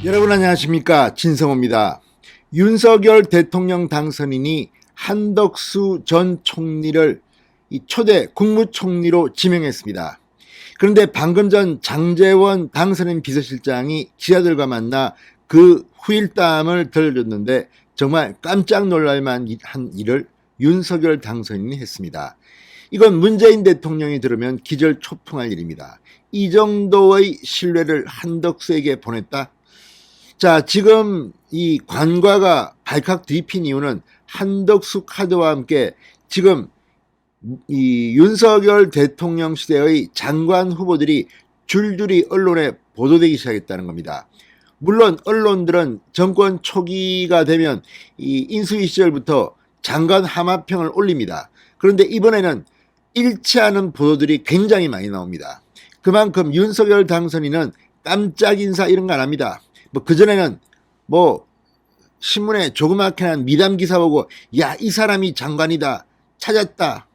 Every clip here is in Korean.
여러분 안녕하십니까, 진성호입니다. 윤석열 대통령 당선인이 한덕수 전 총리를 초대 국무총리로 지명했습니다. 그런데 방금 전 장제원 당선인 비서실장이 기자들과 만나 그 후일담을 들려줬는데 정말 깜짝 놀랄만 한 일을 윤석열 당선인이 했습니다. 이건 문재인 대통령이 들으면 기절초풍할 일입니다. 이 정도의 신뢰를 한덕수에게 보냈다? 자, 지금 이 관과가 발칵 뒤핀 이유는 한덕수 카드와 함께 지금 이 윤석열 대통령 시대의 장관 후보들이 줄줄이 언론에 보도되기 시작했다는 겁니다. 물론 언론들은 정권 초기가 되면 이 인수위 시절부터 장관 하마평을 올립니다. 그런데 이번에는 일치하는 보도들이 굉장히 많이 나옵니다. 그만큼 윤석열 당선인은 깜짝 인사 이런 거 안 합니다. 그전에는 신문에 조그맣게 한 미담 기사 보고 야, 이 사람이 장관이다, 찾았다,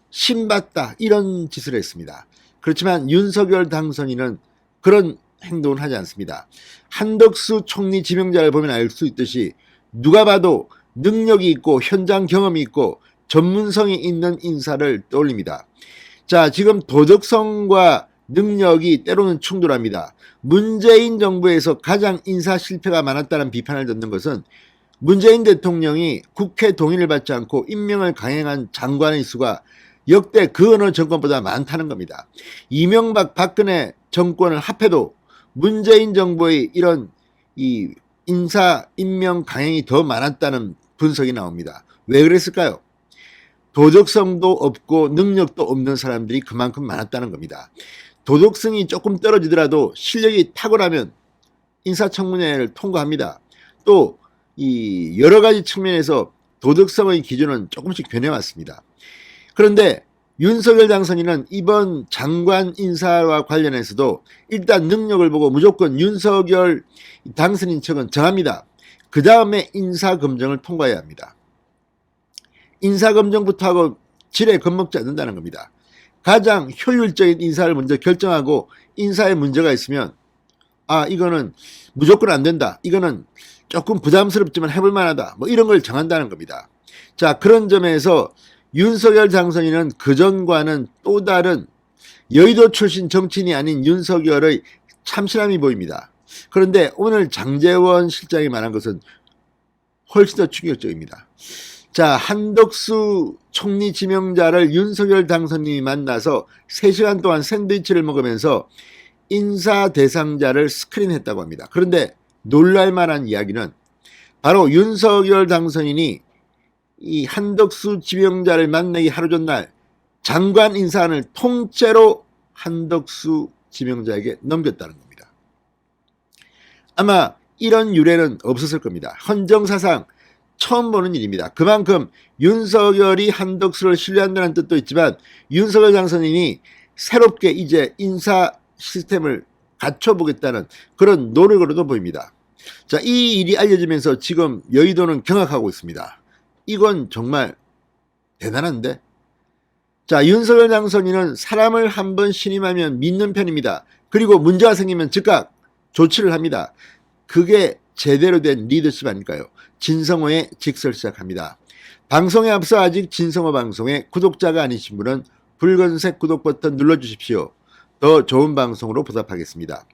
신봤다 이런 짓을 했습니다. 그렇지만 윤석열 당선인은 그런 행동을 하지 않습니다. 한덕수 총리 지명자를 보면 알 수 있듯이 누가 봐도 능력이 있고 현장 경험이 있고 전문성이 있는 인사를 떠올립니다. 자, 지금 도덕성과 능력이 때로는 충돌합니다. 문재인 정부에서 가장 인사 실패가 많았다는 비판을 듣는 것은 문재인 대통령이 국회 동의를 받지 않고 임명을 강행한 장관의 수가 역대 그 어느 정권보다 많다는 겁니다. 이명박 박근혜 정권을 합해도 문재인 정부의 이런 이 인사 임명 강행이 더 많았다는 분석이 나옵니다. 왜 그랬을까요? 도덕성도 없고 능력도 없는 사람들이 그만큼 많았다는 겁니다. 도덕성이 조금 떨어지더라도 실력이 탁월하면 인사청문회를 통과합니다. 또 이 여러 가지 측면에서 도덕성의 기준은 조금씩 변해왔습니다. 그런데 윤석열 당선인은 이번 장관 인사와 관련해서도 일단 능력을 보고 무조건 윤석열 당선인 측은 정합니다. 그 다음에 인사검증을 통과해야 합니다. 인사검증부터 하고 지레 겁먹지 않는다는 겁니다. 가장 효율적인 인사를 먼저 결정하고 인사에 문제가 있으면 이거는 무조건 안 된다, 이거는 조금 부담스럽지만 해볼 만하다, 이런 걸 정한다는 겁니다. 자, 그런 점에서 윤석열 당선인은 그전과는 또 다른 여의도 출신 정치인이 아닌 윤석열의 참신함이 보입니다. 그런데 오늘 장제원 실장이 말한 것은 훨씬 더 충격적입니다. 자, 한덕수 총리 지명자를 윤석열 당선인이 만나서 3시간 동안 샌드위치를 먹으면서 인사 대상자를 스크린했다고 합니다. 그런데 놀랄만한 이야기는 바로 윤석열 당선인이 이 한덕수 지명자를 만나기 하루 전날 장관 인사안을 통째로 한덕수 지명자에게 넘겼다는 겁니다. 아마 이런 유례는 없었을 겁니다. 헌정사상 처음 보는 일입니다. 그만큼 윤석열이 한덕수를 신뢰한다는 뜻도 있지만 윤석열 당선인이 새롭게 이제 인사 시스템을 갖춰보겠다는 그런 노력으로도 보입니다. 자, 이 일이 알려지면서 지금 여의도는 경악하고 있습니다. 이건 정말 대단한데? 자, 윤석열 당선인은 사람을 한번 신임하면 믿는 편입니다. 그리고 문제가 생기면 즉각 조치를 합니다. 그게 제대로 된 리더십 아닐까요? 진성호의 직설 시작합니다. 방송에 앞서 아직 진성호 방송에 구독자가 아니신 분은 붉은색 구독 버튼 눌러주십시오. 더 좋은 방송으로 보답하겠습니다.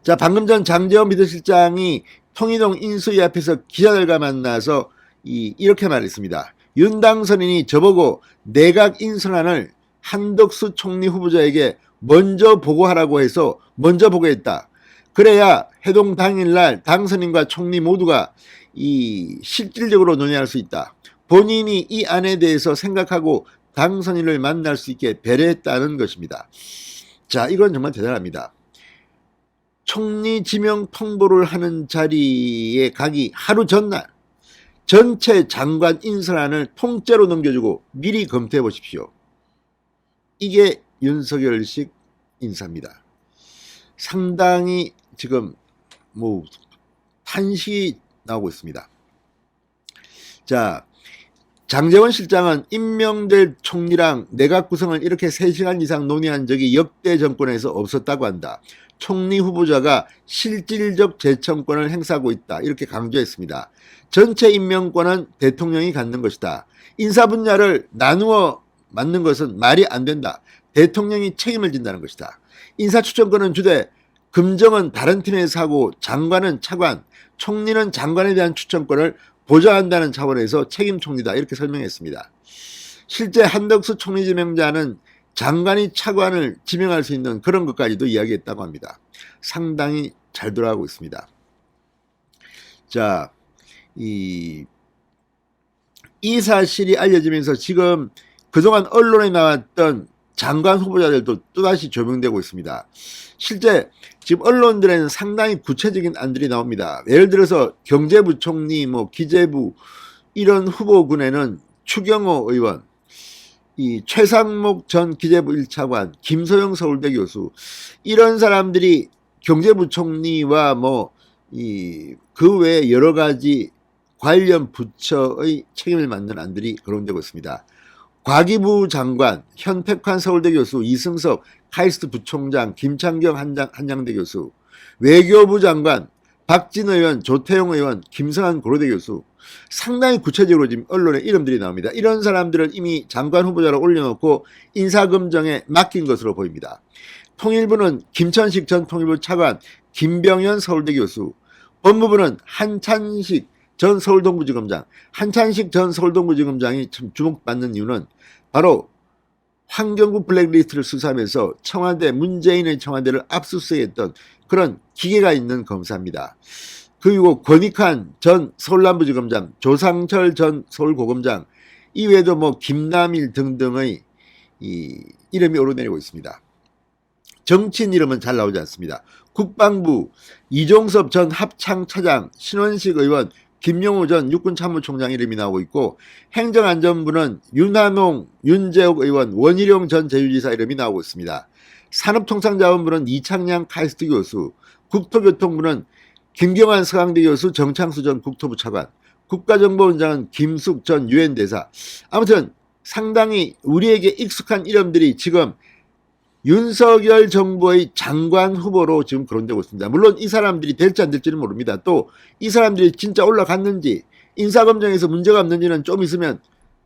자, 방금 전 장제원 비서실장이 통일동 인수위 앞에서 기자들과 만나서 이렇게 말했습니다. 윤 당선인이 저보고 내각 인선안을 한덕수 총리 후보자에게 먼저 보고하라고 해서 먼저 보고했다. 그래야 해동 당일날 당선인과 총리 모두가 실질적으로 논의할 수 있다. 본인이 이 안에 대해서 생각하고 당선인을 만날 수 있게 배려했다는 것입니다. 자, 이건 정말 대단합니다. 총리 지명 통보를 하는 자리에 가기 하루 전날 전체 장관 인선안을 통째로 넘겨주고 미리 검토해 보십시오. 이게 윤석열식 인사입니다. 상당히 지금 탄식이 나오고 있습니다. 자, 장제원 실장은 임명될 총리랑 내각 구성을 이렇게 3시간 이상 논의한 적이 역대 정권에서 없었다고 한다. 총리 후보자가 실질적 재청권을 행사하고 있다. 이렇게 강조했습니다. 전체 임명권은 대통령이 갖는 것이다. 인사 분야를 나누어 맡는 것은 말이 안 된다. 대통령이 책임을 진다는 것이다. 인사 추천권은 주되 금정은 다른 팀에서 하고 장관은 차관, 총리는 장관에 대한 추천권을 보장한다는 차원에서 책임 총리다. 이렇게 설명했습니다. 실제 한덕수 총리 지명자는 장관이 차관을 지명할 수 있는 그런 것까지도 이야기했다고 합니다. 상당히 잘 돌아가고 있습니다. 자, 이 사실이 알려지면서 지금 그동안 언론에 나왔던 장관 후보자들도 또다시 조명되고 있습니다. 실제 지금 언론들에는 상당히 구체적인 안들이 나옵니다. 예를 들어서 경제부총리, 기재부 이런 후보군에는 추경호 의원, 이 최상목 전 기재부 1차관, 김소영 서울대 교수 이런 사람들이 경제부총리와 그 외에 여러 가지 관련 부처의 책임을 맡는 안들이 거론되고 있습니다. 과기부 장관, 현택환 서울대 교수, 이승석 카이스트 부총장, 김창경 한양대 교수, 외교부 장관, 박진 의원, 조태용 의원, 김성한 고려대 교수 상당히 구체적으로 지금 언론에 이름들이 나옵니다. 이런 사람들을 이미 장관 후보자로 올려놓고 인사검증에 맡긴 것으로 보입니다. 통일부는 김천식 전 통일부 차관, 김병현 서울대 교수, 법무부는 한찬식 전 서울동부지검장, 한찬식 전 서울동부지검장이 참 주목받는 이유는 바로 환경부 블랙리스트를 수사하면서 청와대, 문재인의 청와대를 압수수색했던 그런 기계가 있는 검사입니다. 그리고 권익환 전 서울남부지검장, 조상철 전 서울고검장 이외에도 김남일 등등의 이름이 오르내리고 있습니다. 정치인 이름은 잘 나오지 않습니다. 국방부 이종섭 전 합창차장, 신원식 의원, 김용호 전 육군참모총장 이름이 나오고 있고, 행정안전부는 윤한홍, 윤재옥 의원, 원희룡 전 제주지사 이름이 나오고 있습니다. 산업통상자원부는 이창양 카이스트 교수, 국토교통부는 김경환 서강대 교수, 정창수 전 국토부 차관, 국가정보원장은 김숙 전 유엔 대사. 아무튼 상당히 우리에게 익숙한 이름들이 지금 윤석열 정부의 장관 후보로 지금 거론되고 있습니다. 물론 이 사람들이 될지 안 될지는 모릅니다. 또 이 사람들이 진짜 올라갔는지 인사검증에서 문제가 없는지는 좀 있으면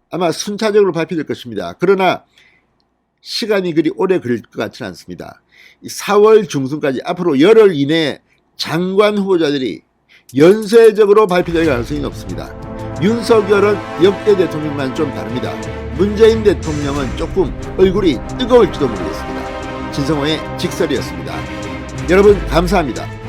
아마 순차적으로 발표될 것입니다. 그러나 시간이 그리 오래 걸릴 것 같지는 않습니다. 4월 중순까지 앞으로 열흘 이내에 장관 후보자들이 연쇄적으로 발표될 가능성이 높습니다. 윤석열은 역대 대통령만 좀 다릅니다. 문재인 대통령은 조금 얼굴이 뜨거울지도 모르겠습니다. 진성호의 직설이었습니다. 여러분 감사합니다.